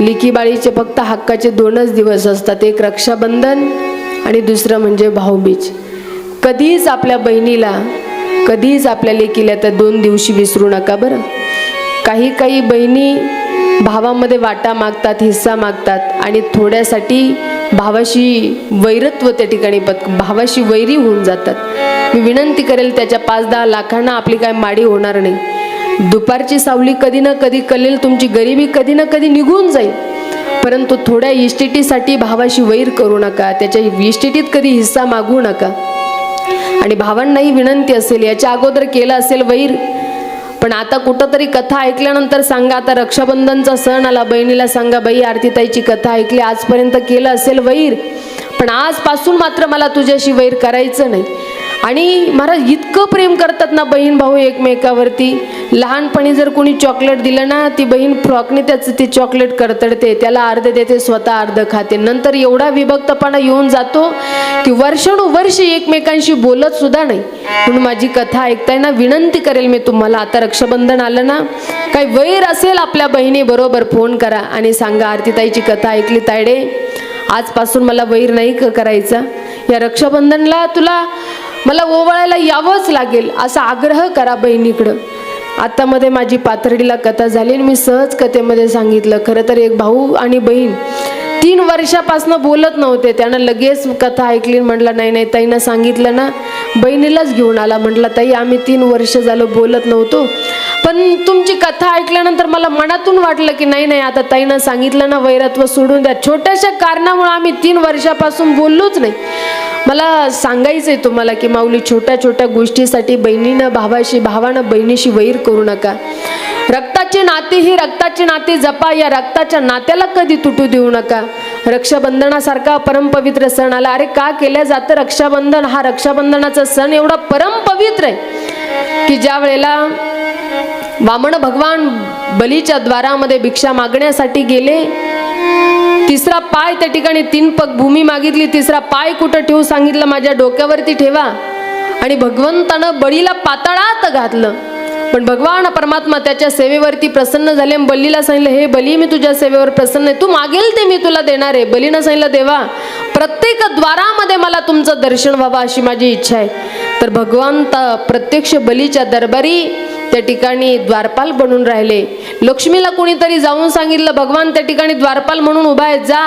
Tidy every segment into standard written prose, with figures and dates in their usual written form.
लेकीबाळीचे फक्त हक्काचे 2च दिवस असतात, एक रक्षाबंधन आणि दुसरं म्हणजे भाऊबीज. कधीच आपल्या बहिणीला, कधीच आपल्या लेकीला त्या 2 दिवशी विसरू नका बरं. काही काही बहिणी भावामध्ये वाटा मागतात, हिस्सा मागतात आणि थोड्यासाठी भावाशी वैरत्व त्या ठिकाणी भावाशी वैरी होऊन जातात. मी विनंती करेल, त्याच्या 5-10 लाखांना आपली काय माडी होणार नाही. दुपारची सावली कधी ना कधी कळेल, तुमची गरिबी कधी ना कधी निघून जाईल, परंतु थोड्या इस्टेटीसाठी भावाशी वैर करू नका, त्याच्या इस्टेटीत कधी हिस्सा मागू नका. आणि भावांनाही विनंती असेल, याच्या अगोदर केलं असेल वैर, पण आता कुठंतरी कथा ऐकल्यानंतर सांगा, आता रक्षाबंधनचा सण आला, बहिणीला सांगा, बाई आरतीताईची कथा ऐकली, आजपर्यंत केलं असेल वैर, पण आजपासून मात्र मला तुझ्याशी वैर करायचं नाही. आणि महाराज इतकं प्रेम करतात ना बहीण भाऊ एकमेकावरती. लहानपणी जर कोणी चॉकलेट दिलं ना, ती बहीण फ्रॉकने त्याचं ते चॉकलेट करतडते, त्याला अर्ध देते, स्वतः अर्ध खाते. नंतर एवढा विभक्तपणा येऊन जातो की वर्षानुवर्ष एकमेकांशी बोलत सुद्धा नाही. म्हणून माझी कथा ऐकताना विनंती करेल मी तुम्हाला, आता रक्षाबंधन आलं ना, काही वैर असेल आपल्या बहिणी बरोबर फोन करा आणि सांगा, आरतीताईची कथा ऐकली तायडे, आजपासून मला वैर नाही करायचा, या रक्षाबंधनला मला ओवाळायला यावंच लागेल, असा आग्रह करा बहिणीकडं. आता मध्ये माझी पाथर्डीला कथा झाली आणि मी सहज कथेमध्ये सांगितलं, खरं तर एक भाऊ आणि बहीण 3 वर्षापासून बोलत नव्हते. त्यानं लगेच कथा ऐकली, म्हटलं नाही नाही, ताईनं सांगितलं ना, बहिणीलाच घेऊन आला. म्हटलं ताई, आम्ही 3 वर्ष झालं बोलत नव्हतो, पण तुमची कथा ऐकल्यानंतर मला मनातून वाटलं की नाही नाही, आता ताईनं सांगितलं ना, वैरत्व सोडून द्या. छोट्याशा कारणामुळे आम्ही 3 वर्षापासून बोललोच नाही. मला सांगायचंय तुम्हाला की माऊली, छोट्या छोट्या गोष्टीसाठी भावानं बहिणीशी वैर करू नका. रक्ताची नाती ही रक्ताची नाती जपा, या रक्ताच्या नात्याला कधी तुटू देऊ नका. रक्षाबंधनासारखा परमपवित्र सण आला. अरे का केलं जातं रक्षाबंधन? हा रक्षाबंधनाचा सण एवढा परमपवित्र आहे की ज्या वेळेला वामन भगवान बलीच्या द्वारामध्ये भिक्षा मागण्यासाठी गेले, 3रा पाय त्या ठिकाणी 3 पग भूमी मागितली, 3रा पाय कुठं ठेवू सांगितलं, माझ्या डोक्यावरती ठेवा. आणि भगवंतानं बळीला पाताळात घातलं. पण भगवान परमात्मा त्याच्या सेवेवरती प्रसन्न झाले. बलीला सांगितलं, हे बली, मी तुझ्या सेवेवर प्रसन्न आहे, तू मागेल ते मी तुला देणार आहे. बलीनं सांगितलं, देवा, प्रत्येक द्वारामध्ये मला तुमचं दर्शन व्हावं अशी माझी इच्छा आहे. तर भगवंत प्रत्यक्ष बलीच्या दरबारी त्या ठिकाणी द्वारपाल बनून राहिले. लक्ष्मीला कोणीतरी जाऊन सांगितलं, भगवान त्या ठिकाणी द्वारपाल म्हणून उभा आहे, जा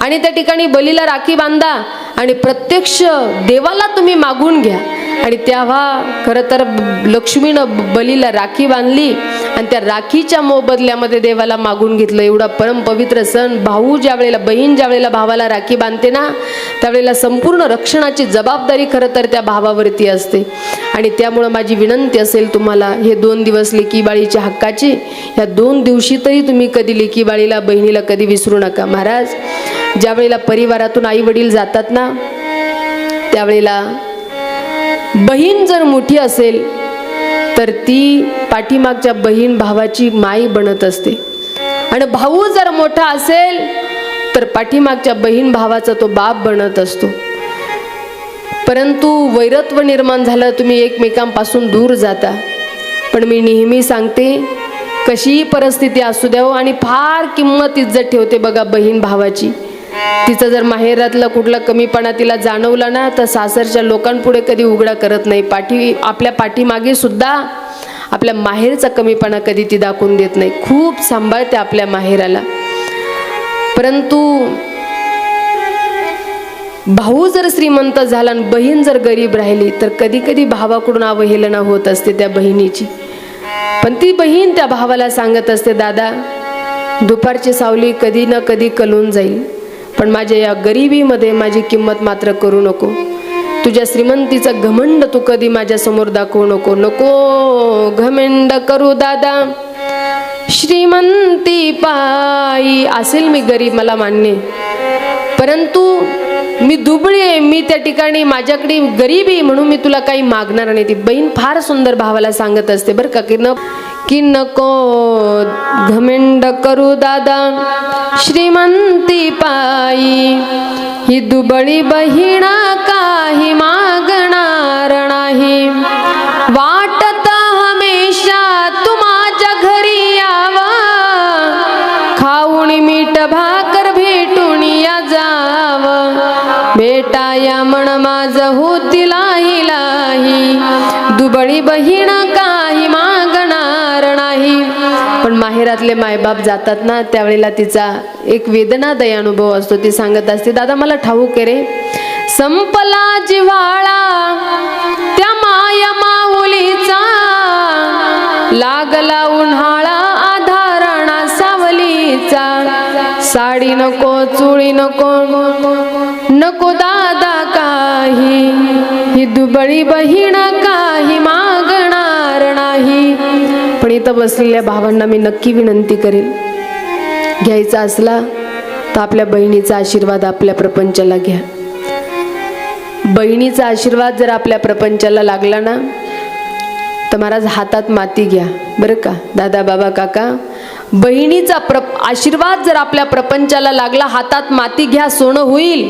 आणि त्या ठिकाणी बलीला राखी बांधा आणि प्रत्यक्ष देवाला तुम्ही मागून घ्या. आणि तेव्हा खरं तर लक्ष्मीनं बलीला राखी बांधली आणि त्या राखीच्या मोबदल्यामध्ये देवाला मागून घेतलं. एवढा परम पवित्र सण. भाऊ ज्या वेळेला, बहीण ज्या वेळेला भावाला राखी बांधते ना, त्यावेळेला संपूर्ण रक्षणाची जबाबदारी खरं तर त्या भावावरती असते. आणि त्यामुळं माझी विनंती असेल तुम्हाला, हे 2 दिवस लेकीबाळीच्या हक्काचे, या 2 दिवशी तरी तुम्ही कधी लेकीबाळीला, बहिणीला कधी विसरू नका. महाराज, ज्या वेळेला परिवारातून आई वडील जातात ना, त्यावेळेला बहीण जर मोठी असेल तर ती पाठीमागच्या बहीण भावाची माई बनत असते, आणि भाऊ जर मोठा असेल तर पाठीमागच्या बहीण भावाचा तो बाप बनत असतो. परंतु वैरत्व निर्माण झालं, तुम्ही एकमेकांपासून दूर जाता. पण मी नेहमी सांगते, कशीही परिस्थिती असू द्या आणि फार किंमत इज्जत ठेवते बघा बहीण भावाची. तिचं जर माहेरातला कुठला कमीपणा तिला जाणवला ना, तर सासरच्या लोकांपुढे कधी उघडा करत नाही. आपल्या पाठीमागे सुद्धा आपल्या माहेरचा कमीपणा कधी ती दाखवून देत नाही. खूप सांभाळते आपल्या माहेराला. परंतु भाऊ जर श्रीमंत झाला आणि बहीण जर गरीब राहिली तर कधी कधी भावाकडून अवहेलना होत असते त्या बहिणीची. पण ती बहीण त्या भावाला सांगत असते, दादा, दुपारची सावली कधी ना कधी कलून जाईल, पण माझ्या या गरिबीमध्ये माझी किंमत मात्र करू नको. तुझ्या श्रीमंतीचा घमंड तू कधी माझ्या समोर दाखवू नको. नको घमंड करू दादा, श्रीमंती पायी. असेल मी गरीब, मला मान्य, परंतु मी दुबळी आहे, मी त्या ठिकाणी माझ्याकडे गरीबी म्हणून मी तुला काही मागणार नाही. ती बहीण फार सुंदर भावाला सांगत असते बरं का, की नको घमंड करू दादा, श्रीमंती पायी. ही दुबळी बहीण काही मागणार नाही, वाटत हमेशा तू माझ्या घरी यावा, खाऊन मीठ बहीण काही मागणार नाही. पण माहेरातले मायबाप जातात ना, त्यावेळेला तिचा एक वेदनादायी अनुभव असतो. ती सांगत असते, दादा मला ठाऊक आहे रे, संपला जिव्हाळा त्या माया माऊलीचा, लागला उन्हाळा आधारणा सावलीचा, साडी नको चुळी नको नको दादा काही, ही दुबळी बहीण काही मागणार नाही. पण इथं बसलेल्या भावांना मी नक्की विनंती करेल, घ्यायचा असला तर आपल्या बहिणीचा आशीर्वाद आपल्या प्रपंचाला घ्या. बहिणीचा आशीर्वाद जर आपल्या प्रपंचाला लागला ना, तर महाराज हातात माती घ्या बरं का दादा बाबा काका. बहिणीचा आशीर्वाद जर आपल्या प्रपंचाला लागला, हातात माती घ्या, सोनं होईल.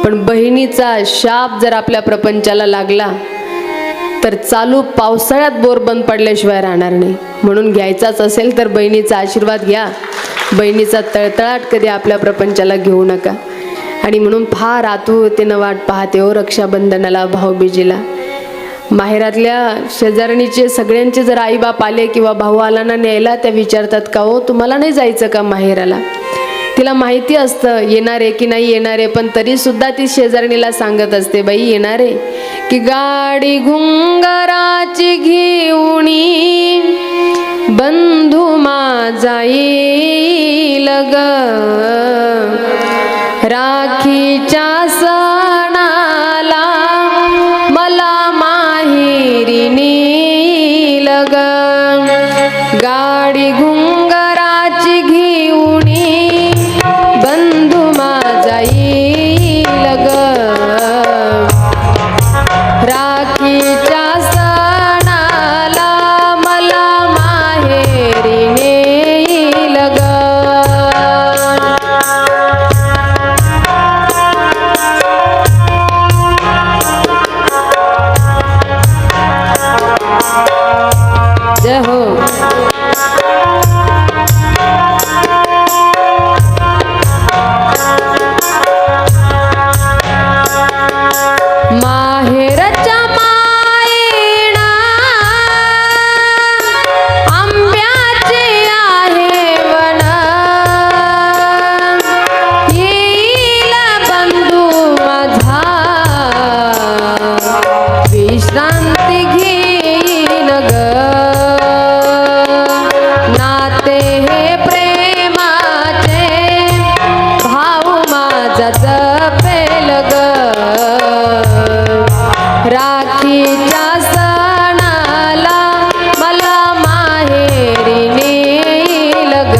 पण बहिणीचा शाप जर आपल्या प्रपंचाला लागला तर चालू पावसाळ्यात बोर बंद पडल्याशिवाय राहणार नाही. म्हणून घ्यायचाच असेल तर बहिणीचा आशीर्वाद घ्या. बहिणीचा तळतळाट कधी आपल्या प्रपंचाला घेऊ नका. आणि म्हणून फार आतुरतेनं वाट पाहते हो रक्षाबंधनाला, भाऊबीजेला. माहेरातल्या शेजारणीचे सगळ्यांचे जर आईबाप आले किंवा भाऊ आला ना न्यायला, त्या विचारतात का हो तुम्हाला नाही जायचं का माहेराला. तिला माहिती असतं येणार आहे की नाही येणार आहे, पण तरी सुद्धा ती शेजारणीला सांगत असते, बाई येणार आहे की गाडी घुंगराची घेऊनी बंधू माझा येईल ग, राखीच्या सणाला मला माहेरी नेईल ग, गाडी घुंगराची घेऊनी बंधू माझा येईल ग, राखीच्या सणाला मला माहेरी नेईल ग. जय हो. माहेरच्या मायेना आंब्याचे आहे वन, येईल बंधू माझा विश्रांती घेईल ग, नाते हे प्रेमाचे भाऊ माझा जपेल ग, राखीच्या सणाला मला माहेरी नेईल ग.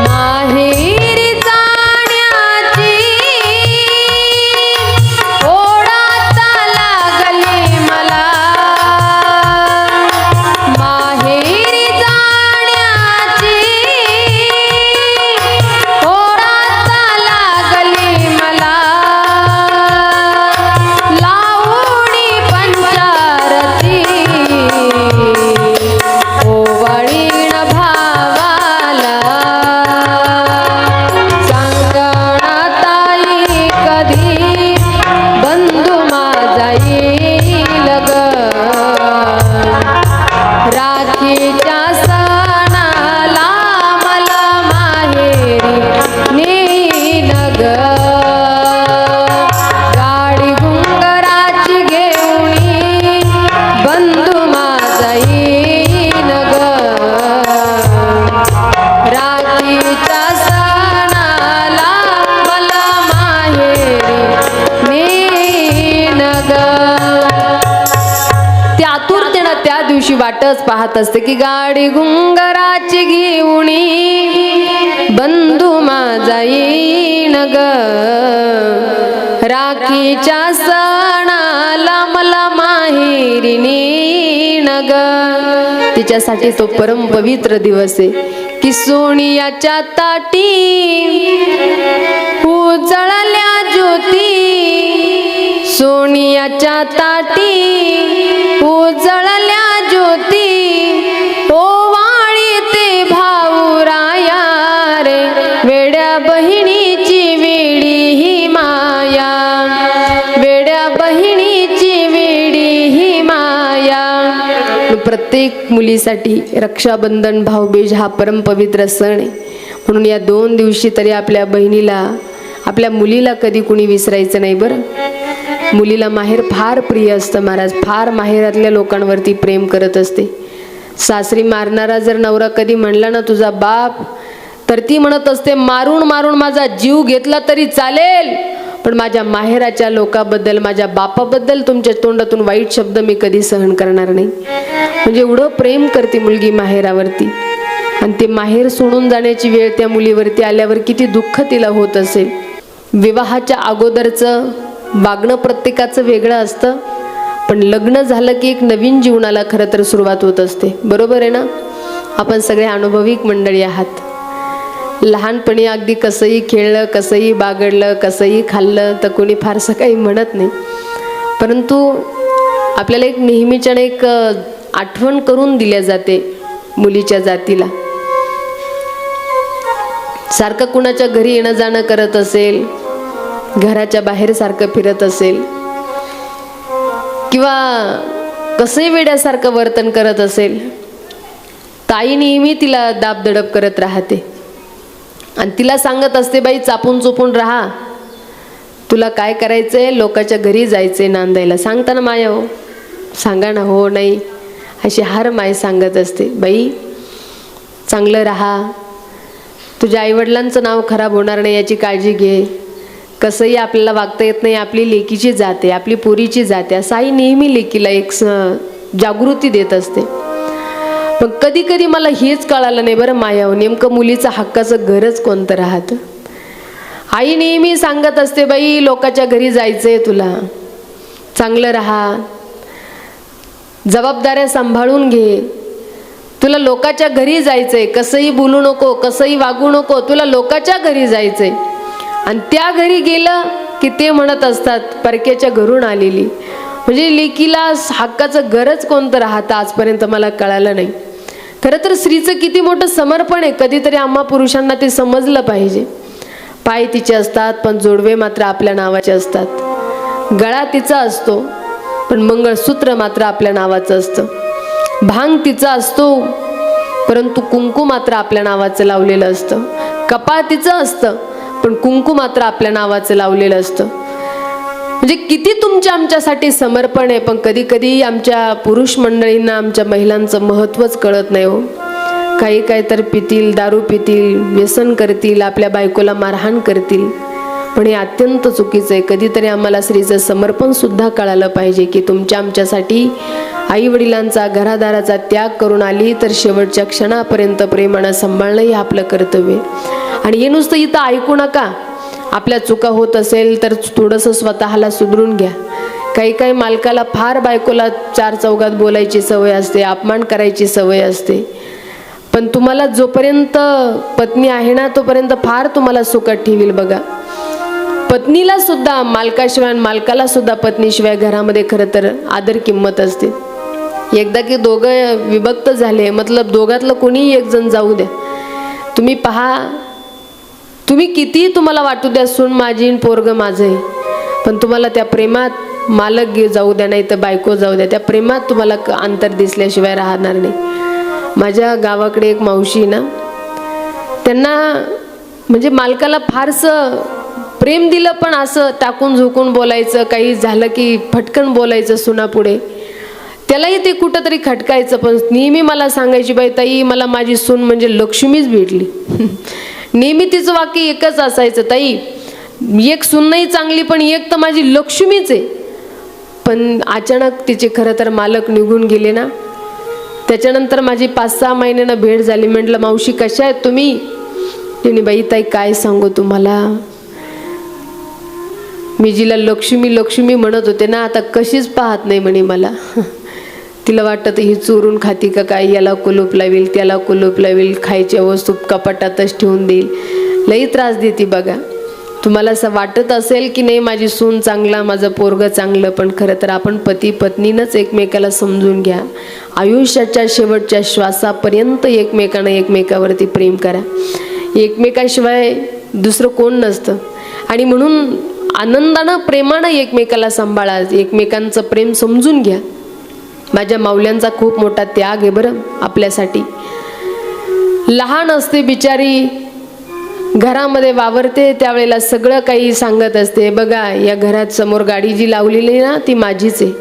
माहेरी जाण्याची ओढ आता लागली मला, माहेरी जाण्याची ओढ आता लागली मला, लावणी पंचारती ओवाळीण भावाला, संगणताई कधी बंधू माझा येईल ग, राखीच्या सणाला मला माहेरी नेईल ग, गाडी घुंगराची घेऊनी बंधू माझा येईल ग, राखीच्या सणाला मला माहेरी नेईल ग. ती आतुरतेनं त्या दिवशी वाटच पाहत असते की गाडी घुंगराची घेऊनी बंधू माझा येईन ग, राखीच्या सणाला मला माहेरी नेईन ग. तिच्यासाठी तो परम पवित्र दिवस आहे की सोनियाच्या ताटी उजळल्या ज्योती, सोनियाच्या ताटी उजळल्या ज्योती, ओवाळी ते भाऊराया रे, वेड्या बहिणीची वेडी ही माया, वेड्या बहिणीची वेडी ही माया. प्रत्येक मुलीसाठी रक्षाबंधन भाऊबीज हा परमपवित्र सण आहे. म्हणून या 2 दिवशी तरी आपल्या बहिणीला, आपल्या मुलीला कधी कुणी विसरायचं नाही बरं. मुलीला माहेर फार प्रिय असतं महाराज, फार माहेरातल्या लोकांवरती प्रेम करत असते. सासरी मारणारा जर नवरा कधी म्हणला ना तुझा बाप, तर ती म्हणत असते मारून मारून माझा जीव घेतला तरी चालेल, पण माझ्या माहेराच्या लोकांबद्दल, माझ्या बापाबद्दल तुमच्या तोंडातून वाईट शब्द मी कधी सहन करणार नाही. म्हणजे एवढं प्रेम करते मुलगी माहेरावरती. आणि ते माहेर सोडून जाण्याची वेळ त्या मुलीवरती आल्यावर किती दुःख तिला होत असेल. विवाहाच्या अगोदरचं वागणं प्रत्येकाचं वेगळं असतं, पण लग्न झालं की एक नवीन जीवनाला खरं तर सुरुवात होत असते. बरोबर आहे ना? आपण सगळे अनुभविक मंडळी आहात. लहानपणी अगदी कसंही खेळलं, कसंही बागडलं, कसंही खाल्लं तर कोणी फारसं काही म्हणत नाही. परंतु आपल्याला एक नेहमीच्या एक आठवण करून दिल्या जाते मुलीच्या जातीला. सारखं कुणाच्या घरी येणं जाणं करत असेल, घराच्या बाहेर सारखं फिरत असेल, किंवा कसंही वेड्यासारखं वर्तन करत असेल, ताई नेहमी तिला दाबदडप करत राहते आणि तिला सांगत असते, बाई चापून चोपून राहा, तुला काय करायचंय, लोकांच्या घरी जायचंय नांदायला. सांगता ना माया, हो सांगा ना, हो नाही, अशी हर माय सांगत असते. बाई चांगलं राहा, तुझ्या आईवडिलांचं नाव खराब होणार नाही याची काळजी घे. कसंही आपल्याला वागता येत नाही, आपली लेकीची जाते, आपली पोरीची जाते, असं आई नेहमी लेकीला एक जागृती देत असते. पण कधी कधी मला हेच कळालं नाही बरं माया, नेमकं मुलीचं हक्काचं घरच कोणतं राहतं. आई नेहमी सांगत असते, बाई लोकांच्या घरी जायचंय तुला, चांगलं राहा, जबाबदाऱ्या सांभाळून घे, तुला लोकांच्या घरी जायचंय, कसंही बोलू नको, कसंही वागू नको, तुला लोकांच्या घरी जायचंय. आणि त्या घरी गेलं की ते म्हणत असतात परक्याच्या घरून आलेली. म्हणजे लेकीला हक्काचं घरच कोणतं राहतं आजपर्यंत मला कळालं नाही. खरं तर स्त्रीचं किती मोठं समर्पण आहे, कधीतरी आम्हा पुरुषांना ते समजलं पाहिजे. पाय तिचे असतात पण जोडवे मात्र आपल्या नावाचे असतात, गळा तिचा असतो पण मंगळसूत्र मात्र आपल्या नावाचं असतं, भांग तिचा असतो परंतु कुंकू मात्र आपल्या नावाचं लावलेलं असतं, कपाळ तिचं असतं पण कुंकू मात्र आपल्या नावाचं लावलेलं असतं. म्हणजे किती तुमच्या आमच्यासाठी समर्पण आहे. पण कधी कधी आमच्या पुरुष मंडळींना, आमच्या महिलांचं महत्त्वच कळत नाही हो. काही तर पितील, दारू पितील, व्यसन करतील, आपल्या बायकोला मारहाण करतील, पण हे अत्यंत चुकीचं आहे. कधीतरी आम्हाला स्त्रीचं समर्पण सुद्धा कळालं पाहिजे की तुमच्या आमच्यासाठी आई वडिलांचा, घरादाराचा त्याग करून आली तर शेवटच्या क्षणापर्यंत प्रेमानं सांभाळणं हे आपलं कर्तव्य. आणि हे नुसतं इथं ऐकू नका. आपल्या चुका होत असेल तर थोडंसं स्वतःला सुधरून घ्या. काही मालकाला फार बायकोला 4 चौघात बोलायची सवय असते, अपमान करायची सवय असते. पण तुम्हाला जोपर्यंत पत्नी आहे ना तोपर्यंत फार तुम्हाला सुखात ठेवील बघा. पत्नीला सुद्धा मालकाशिवाय, मालकाला सुद्धा पत्नीशिवाय घरामध्ये खरं तर आदर किंमत असते. एकदा की दोघं विभक्त झाले मतलब दोघातलं कोणीही एक जण जाऊ द्या, तुम्ही पहा, तुम्ही किती तुम्हाला वाटू द्या सून माझी पोरग माझं आहे, पण तुम्हाला त्या प्रेमात मालक जाऊ द्या नाही तर बायको जाऊ द्या, त्या प्रेमात तुम्हाला अंतर दिसल्याशिवाय राहणार नाही. माझ्या गावाकडे एक मावशी ना, त्यांना म्हणजे मालकाला फारसं प्रेम दिलं पण असं टाकून झोकून बोलायचं, काही झालं की फटकन बोलायचं सुनापुढे, त्यालाही ते कुठंतरी खटकायचं. पण नेहमी मला सांगायची, बाई ताई मला माझी सून म्हणजे लक्ष्मीच भेटली. नेहमी तिचं वाक्य एकच असायचं, ताई एक सून नाही चांगली पण एक तर माझी लक्ष्मीच आहे. पण अचानक तिचे खरं तर मालक निघून गेले ना, त्याच्यानंतर माझी 5-6 महिन्यानं भेट झाली. म्हटलं मावशी कशा आहेत तुम्ही? तिने, बाई ताई काय सांगू तुम्हाला, मी जिला लक्ष्मी लक्ष्मी म्हणत होते ना आता कशीच पाहत नाही म्हणे मला. तिला वाटतं ही चोरून खाती का काय, याला कुलूप लावेल त्याला कुलूप लावेल, खायच्या वस्तू कपाटातच ठेवून देईल, लई त्रास देते बघा. तुम्हाला असं वाटत असेल की नाही माझी सून चांगला, माझं पोरगं चांगलं, पण खरं तर आपण पती पत्नीनंच एकमेकाला समजून घ्या. आयुष्याच्या शेवटच्या श्वासापर्यंत एकमेकावरती प्रेम करा. एकमेकाशिवाय दुसरं कोण नसतं. आणि म्हणून आनंदानं प्रेमानं एकमेकाला सांभाळा, एकमेकांचं प्रेम समजून घ्या. माझ्या माऊल्यांचा खूप मोठा त्याग आहे बरं आपल्यासाठी. लहान असते बिचारी, घरामध्ये वावरते त्यावेळेला सगळं काही सांगत असते. बघा या घरात समोर गाडी जी लावलेली ना ती माझीच आहे,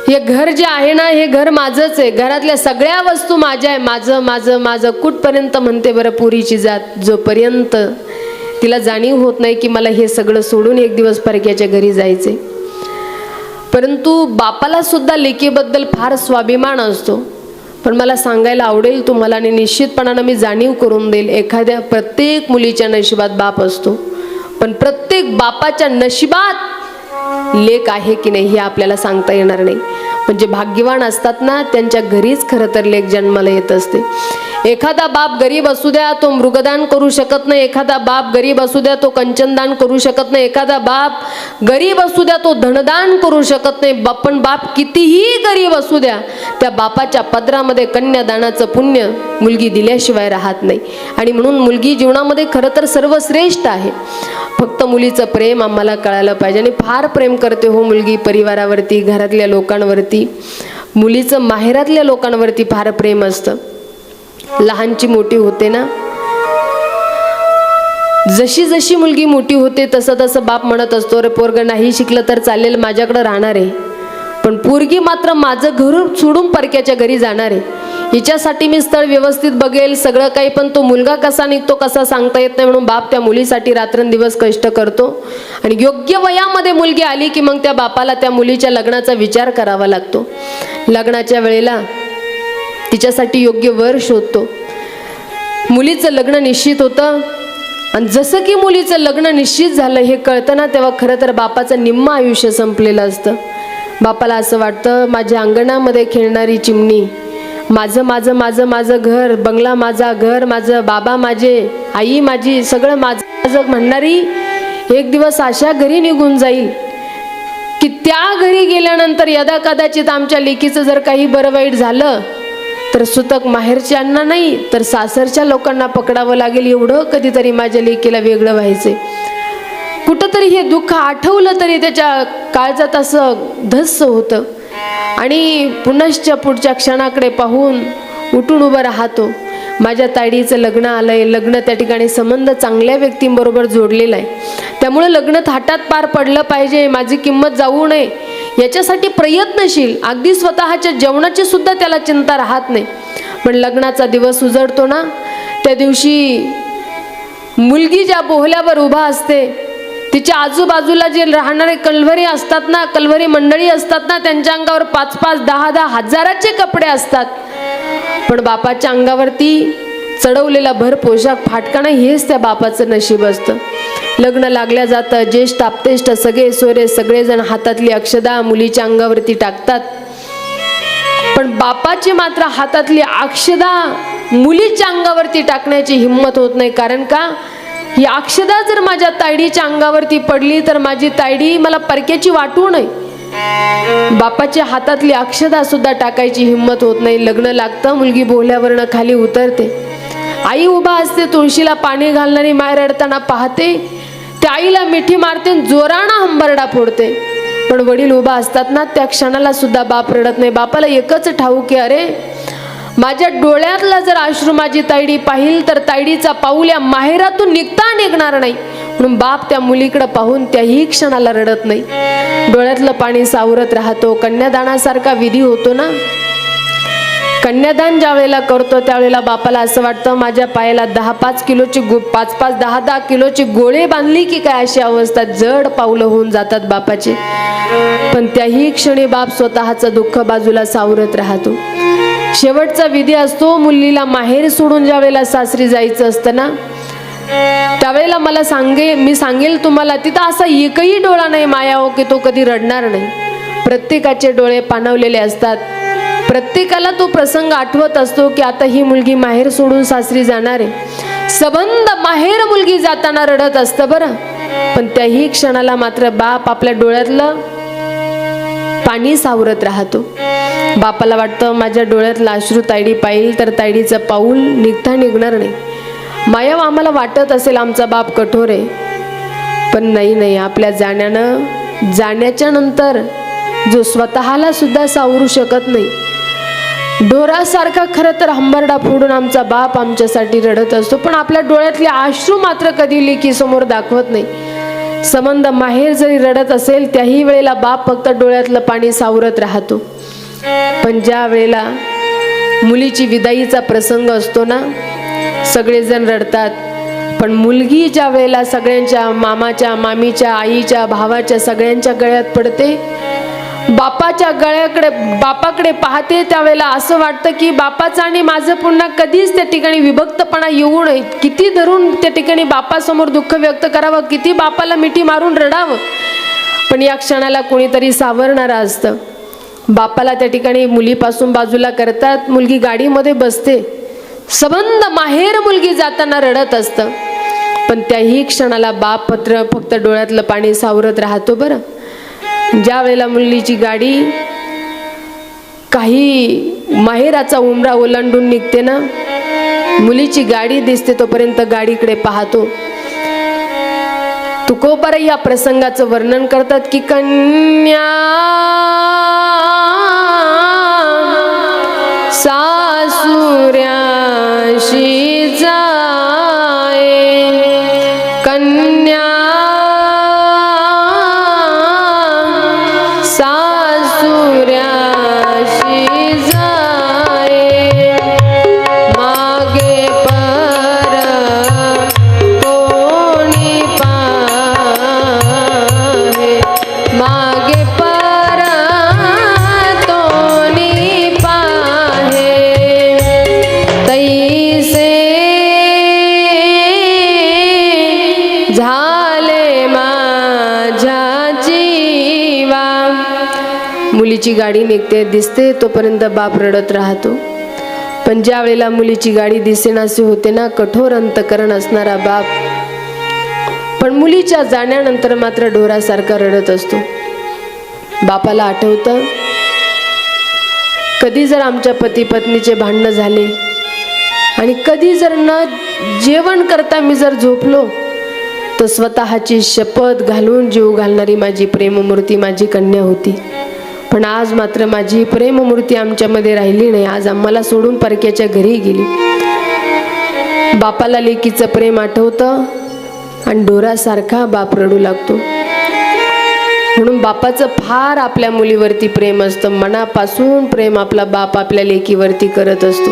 हे घर जे आहे ना हे घर माझंच आहे, घरातल्या सगळ्या वस्तू माझ्या आहे, माझं माझं माझं कुठपर्यंत म्हणते बरं पुरीची जात. जोपर्यंत तिला जाणीव होत नाही की मला हे सगळं सोडून एक दिवस परक्याच्या घरी जायचे. परंतु बापाला सुद्धा लेकीबद्दल फार स्वाभिमान असतो. पण मला सांगायला आवडेल तुम्हाला आणि निश्चितपणानं मी जाणीव करून देईल, एखाद्या प्रत्येक मुलीच्या नशिबात बाप असतो, पण प्रत्येक बापाच्या नशिबात लेक आहे की नाही हे आपल्याला सांगता येणार नाही. म्हणजे भाग्यवान असतात ना त्यांच्या घरीच खरं तर लेक जन्माला येत असते. एखादा बाप गरीब असू द्या तो मृगदान करू शकत नाही, एखादा बाप गरीब असू द्या तो कंचनदान करू शकत नाही, एखादा बाप गरीब असू द्या तो धनदान करू शकत नाही. पण बाप कितीही गरीब असू द्या त्या बापाच्या पदरामध्ये कन्यादानाचं पुण्य मुलगी दिल्याशिवाय राहत नाही. आणि म्हणून मुलगी जीवनामध्ये खरं तर सर्वश्रेष्ठ आहे. फक्त मुलीचं प्रेम आम्हाला कळायला पाहिजे. आणि फार प्रेम करते हो मुलगी परिवारावरती, घरातल्या लोकांवरती. मुलीचं माहेरातल्या लोकांवरती फार प्रेम असतं. लहानची मोठी होते ना, जशी जशी मुलगी मोठी होते तसं तसं बाप म्हणत असतो रे पोरगं नाही शिकलं तर चालेल माझ्याकडे राहणार आहे, पण पोरगी मात्र माझं घर सोडून परक्याच्या घरी जाणार आहे. हिच्यासाठी मी स्थळ व्यवस्थित बघेल सगळं काही, पण तो मुलगा कसा निघतो कसा सांगता येत नाही. म्हणून बाप त्या मुलीसाठी रात्रंदिवस कष्ट करतो. आणि योग्य वयामध्ये मुलगी आली की मग त्या बापाला त्या मुलीच्या लग्नाचा विचार करावा लागतो. लग्नाच्या वेळेला तिच्यासाठी योग्य वर शोधतो. मुलीचं लग्न निश्चित होतं आणि जसं की मुलीचं लग्न निश्चित झालं हे कळतं ना तेव्हा खरं तर बापाचं निम्म आयुष्य संपलेलं असतं. बापाला असं वाटतं माझ्या अंगणामध्ये खेळणारी चिमणी, माझं माझं माझं माझं घर, बंगला माझा, घर माझं, बाबा माझे, आई माझी, सगळं माझं म्हणणारी एक दिवस अशा घरी निघून जाईल की त्या घरी गेल्यानंतर यदा कदाचित आमच्या लेकीचं जर काही बरं वाईट झालं तर सुतक माहेरच्यांना नाही तर सासरच्या लोकांना पकडावं लागेल. एवढं कधीतरी माझ्या लेकीला वेगळं व्हायचे. कुठंतरी हे दुःख आठवलं तरी त्याच्या काळजात असं धस्स होतं आणि पुनश्च पुढच्या क्षणाकडे पाहून उठून उभं राहतो. माझ्या ताईडीचं लग्न आलंय, लग्न त्या ठिकाणी संबंध चांगल्या व्यक्तींबरोबर जोडलेला आहे, त्यामुळे लग्न थाटात पार पडलं पाहिजे, माझी किंमत जाऊ नये याच्यासाठी प्रयत्नशील. अगदी स्वतःच्या जेवणाची सुद्धा त्याला चिंता राहत नाही. पण लग्नाचा दिवस उजडतो ना त्या दिवशी मुलगी ज्या बोहल्यावर उभा असते तिच्या आजूबाजूला जे राहणारे कलवरी असतात ना, कलवरी मंडळी असतात ना, त्यांच्या अंगावर 5-5, 10-10 हजाराचे कपडे असतात. पण बापाच्या अंगावरती चढवलेला भर पोशाख फाटकाना हेच त्या बापाचं नशीब असतं. लग्न लागल्या जातं, ज्येष्ठ आपतेष्ट सगळे सोरे सगळेजण हातातली अक्षदा मुलीच्या अंगावरती टाकतात. पण बापाची मात्र हातातली अक्षदा मुलीच्या अंगावरती टाकण्याची हिंमत होत नाही. कारण का, ही अक्षदा जर माझ्या ताईडीच्या अंगावरती पडली तर माझी ताईडी मला परक्याची वाटू नये. बापाच्या हातातली अक्षदा सुद्धा टाकायची हिंमत होत नाही. लग्न लागतं, मुलगी बोहल्यावरनं खाली उतरते. आई उभा असते, तुळशीला पाणी घालणारी माय रडताना पाहते. त्या आईला मिठी मारते, जोरानं हंबरडा फोडते. पण वडील उभा असतात ना त्या क्षणाला सुद्धा बाप रडत नाही. बापाला एकच ठाऊक की अरे माझ्या डोळ्यातला जर अश्रू माझी ताईडी पाहिल तर ताईडीचा पाऊल या माहेरातून निघणार नाही. म्हणून बाप त्या मुलीकडे पाहून त्याही क्षणाला रडत नाही, डोळ्यातलं पाणी सावरत राहतो. कन्यादानासारखा विधी होतो ना, कन्यादान ज्या वेळेला करतो त्यावेळेला बापाला असं वाटतं माझ्या पायाला 10-5 किलोची 5-5, 10-10 किलोची गोळे बांधली की काय अशी अवस्था, जड पावलं होऊन जातात बापाचे. पण त्याही क्षणी बाप स्वतःचं दुःख बाजूला सावरत राहतो. शेवटचा विधी असतो मुलीला माहेर सोडून ज्या वेळेला सासरी जायचं असतं ना त्यावेळेला मी सांगेल तुम्हाला तिथं असा एकही डोळा नाही माया हो की तो कधी रडणार नाही. प्रत्येकाचे डोळे पाणावलेले असतात. प्रत्येकाला तो प्रसंग आठवत असतो की आता ही मुलगी माहेर सोडून सासरी जाणार आहे. सबंध माहेर मुलगी जाताना रडत असतं बरं, पण त्याही क्षणाला मात्र बाप आपल्या डोळ्यातलं पाणी सावरत राहतो. बापाला वाटतं माझ्या डोळ्यातला अश्रू तायडी पाहिल तर तायडीचं पाऊल निघता निघणार नाही. मायव आम्हाला वाटत असेल आमचा बाप कठोर आहे, पण नाही, आपल्या जाण्याच्या नंतर जो स्वतःला सुद्धा सावरू शकत नाही, ढोरासारखा खरं तर हंबरडा फोडून आमचा बाप आमच्यासाठी रडत असतो, पण आपल्या डोळ्यातले अश्रू मात्र कधी लेकी समोर दाखवत नाही. संबंध माहेर जरी रडत असेल त्याही वेळेला बाप फक्त डोळ्यातलं पाणी सावरत राहतो. पण ज्या वेळेला मुलीची विदाईचा प्रसंग असतो ना, सगळेजण रडतात, पण मुलगी ज्या वेळेला सगळ्यांच्या मामाच्या, मामीच्या, आईच्या, भावाच्या सगळ्यांच्या गळ्यात पडते, बापाकडे पाहते, त्यावेळेला असं वाटतं की बापाचं आणि माझं पुन्हा कधीच त्या ठिकाणी विभक्तपणा येऊ नये. किती धरून त्या ठिकाणी बापासमोर दुःख व्यक्त करावं, किती बापाला मिठी मारून रडावं, पण या क्षणाला कोणीतरी सावरणारा असतं. बापाला त्या ठिकाणी मुलीपासून बाजूला करतात, मुलगी गाडीमध्ये बसते, सबंध माहेर मुलगी जाताना रडत असतं, पण त्याही क्षणाला बाप फक्त डोळ्यातलं पाणी सावरत राहतो बरं. ज्या वेळेला मुलीची गाडी काही माहेराचा उमरा ओलांडून निघते ना, मुलीची गाडी दिसते तोपर्यंत गाडीकडे पाहतो. तुकोबार या प्रसंगाचं वर्णन करतात की कन्या सासुऱ्याशी जाये, कन्या सासुऱ्याशी जाये, मागे पर कोणी पाहे, मागे पर कोणी पाहे, तैसे झाले माझ्या जीवा. मुलीची गाडी निघते दिसते तोपर्यंत बाप रडत राहतो, पण ज्या वेळेला मुलीची गाडी दिसेनाशी होते ना, कठोर अंतकरण असणारा बाप पण मुलीच्या जाण्यानंतर मात्र ढोरासारखा रडत असतो. बापाला आठवतं कधी जर आमच्या पती पत्नीचे भांडणं झाले आणि कधी जर न जेवण करता मी जर झोपलो, तर स्वतःची शपथ घालून जीव घालणारी माझी प्रेममूर्ती माझी कन्या होती, पण आज मात्र माझी प्रेममूर्ती आमच्यामध्ये राहिली नाही, आज आम्हाला सोडून परक्याच्या घरी गेली. बापाला लेकीचं प्रेम आठवतं आणि ढोरासारखा बाप रडू लागतो. म्हणून बापाचं फार आपल्या मुलीवरती प्रेम असतं, मनापासून प्रेम आपला बाप आपल्या लेकीवरती करत असतो.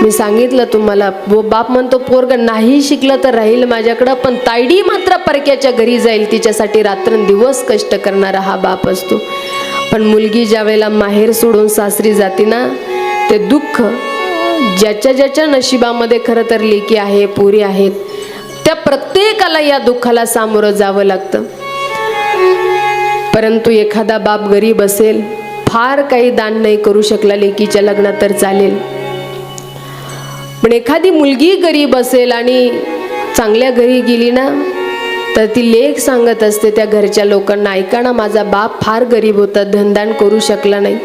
मी सांगितलं तुम्हाला, बाप म्हणतो पोरग नाही शिकलं तर राहील माझ्याकडं, पण तायडी मात्र परक्याच्या घरी जाईल, तिच्यासाठी रात्रंदिवस कष्ट करणारा हा बाप असतो. पण मुलगी ज्या वेळेला माहेर सोडून सासरी जाते ना, ते दुःख ज्याच्या नशिबामध्ये खरं तर लेकी आहे, पोरी आहेत, त्या प्रत्येकाला या दुःखाला सामोरं जावं लागतं. परंतु एखादा बाप गरीब असेल, फार काही दान नाही करू शकला लेकीच्या लग्नात तर चालेल, पण एखादी मुलगी गरीब असेल आणि चांगल्या घरी गेली ना, तर ती लेक सांगत असते त्या घरच्या लोकांना, ऐका ना, माझा बाप फार गरीब होता, धनदान करू शकला नाही,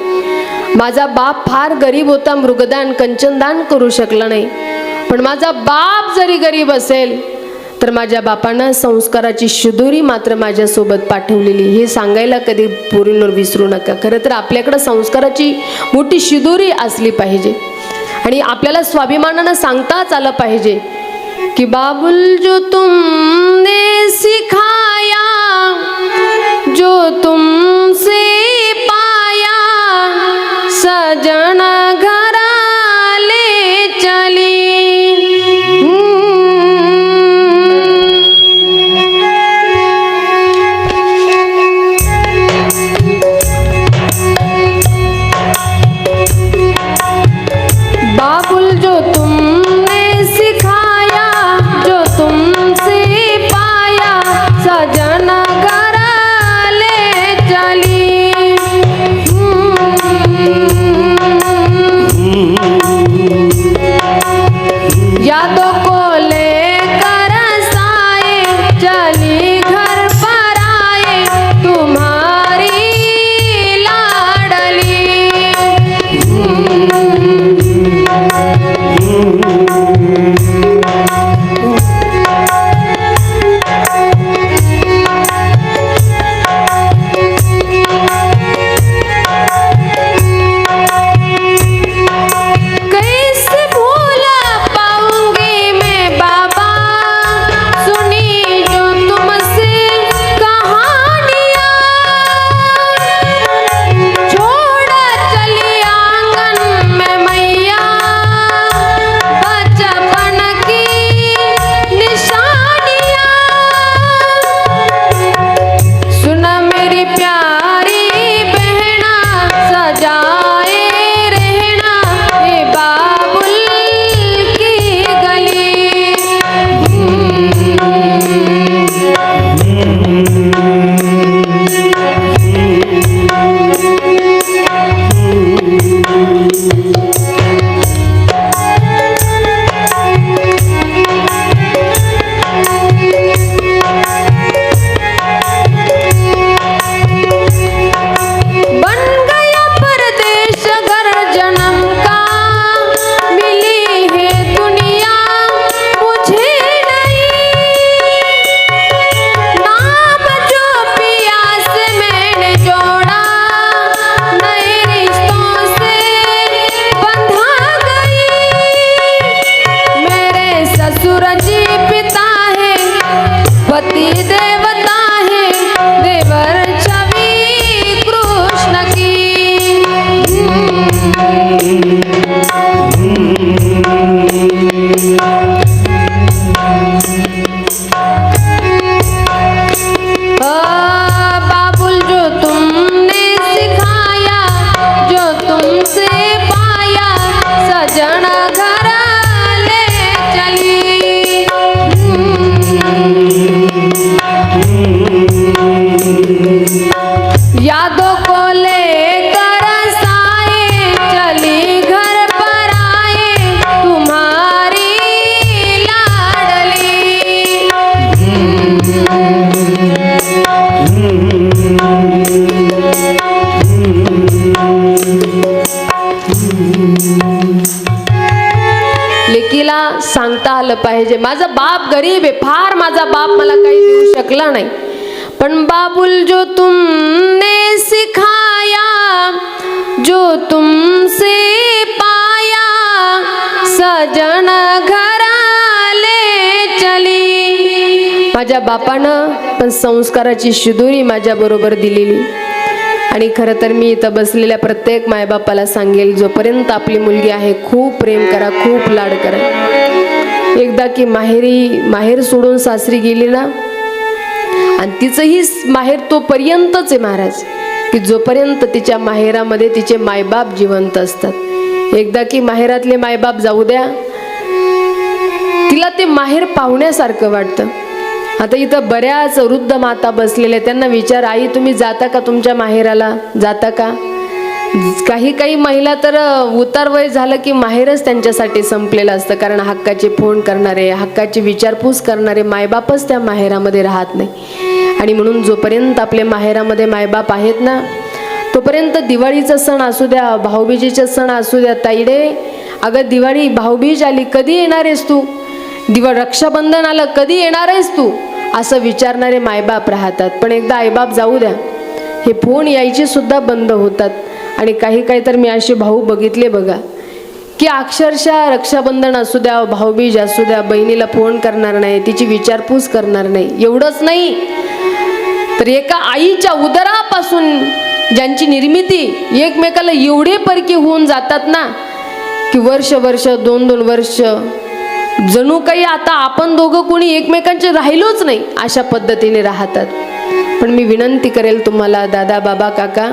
माझा बाप फार गरीब होता, मृगदान कंचनदान करू शकला नाही, पण माझा बाप जरी गरीब असेल तर माझ्या बापानं संस्काराची शिदोरी मात्र माझ्यासोबत पाठवलेली, हे सांगायला कधी पोरींवर विसरू नका. खरं तर आपल्याकडं संस्काराची मोठी शिदोरी असली पाहिजे आणि आपल्याला स्वाभिमानानं सांगताच आलं पाहिजे कि बाबुल जो तुमने सिखाया, जो तुमसे पाया, सजना घरा ले चली. बाबुल जो तुमने सिखाया, जो तुमसे पाया, सजना घरा ले बोले कर साए, चली घर पर आए तुम्हारी लाडली। लेकीला सांगता आलं पाहिजे, माझा बाप गरीब आहे फार, माझा बाप मला काही देऊ शकला नाही, पण बाबुल जो तुमने सिखाया, जो तुमसे पाया, सजन घराले चली। माझ्या बापानं पण संस्काराची शिदोरी माझ्या बरोबर दिलेली। आणि खरं तर मी इथं बसलेल्या प्रत्येक मायबापाला सांगेल, जोपर्यंत आपली मुलगी आहे खूप प्रेम करा, खूप लाड करा। एकदा की माहेर सोडून सासरी गेली ना, आणि तिचंही माहेर तोपर्यंतच आहे महाराज, की जोपर्यंत तिच्या माहेरामध्ये तिचे मायबाप जिवंत असतात। एकदा की माहेरातले मायबाप जाऊ द्या, तिला ते माहेर पाहुण्यासारखं वाटतं। आता इथं बऱ्याच वृद्ध माता बसलेल्या, त्यांना विचार, आई तुम्ही जाता का तुमच्या माहेराला, जाता का? काही महिला तर उतार वय झालं की माहेरच त्यांच्यासाठी संपलेलं असतं, कारण हक्काचे फोन करणारे, हक्काची विचारपूस करणारे मायबापच त्या माहेरामध्ये राहत नाही। आणि म्हणून जोपर्यंत आपल्या माहेरामध्ये मायबाप आहेत ना, तोपर्यंत दिवाळीचा सण असू द्या, भाऊबीजेचा सण असू द्या, ताईडे अगं दिवाळी भाऊबीज आली, कधी येणार आहेस तू? रक्षाबंधन आलं, कधी येणार आहेस तू? असं विचारणारे मायबाप राहतात। पण एकदा आईबाप जाऊ द्या, हे फोन यायचे सुद्धा बंद होतात। आणि काही तर मी असे भाऊ बघितले बघा, की अक्षरशः रक्षाबंधन असू द्या, भाऊबीज असू द्या, बहिणीला फोन करणार नाही, तिची विचारपूस करणार नाही। एवढंच नाही तर एका आईच्या उदरापासून ज्यांची निर्मिती एकमेकाला एवढे परकी होऊन जातात ना, की वर्ष 2-2 वर्ष जणू काही आता आपण दोघं कोणी एकमेकांचे राहिलोच नाही, अशा पद्धतीने राहतात। पण मी विनंती करेल तुम्हाला, दादा बाबा काका,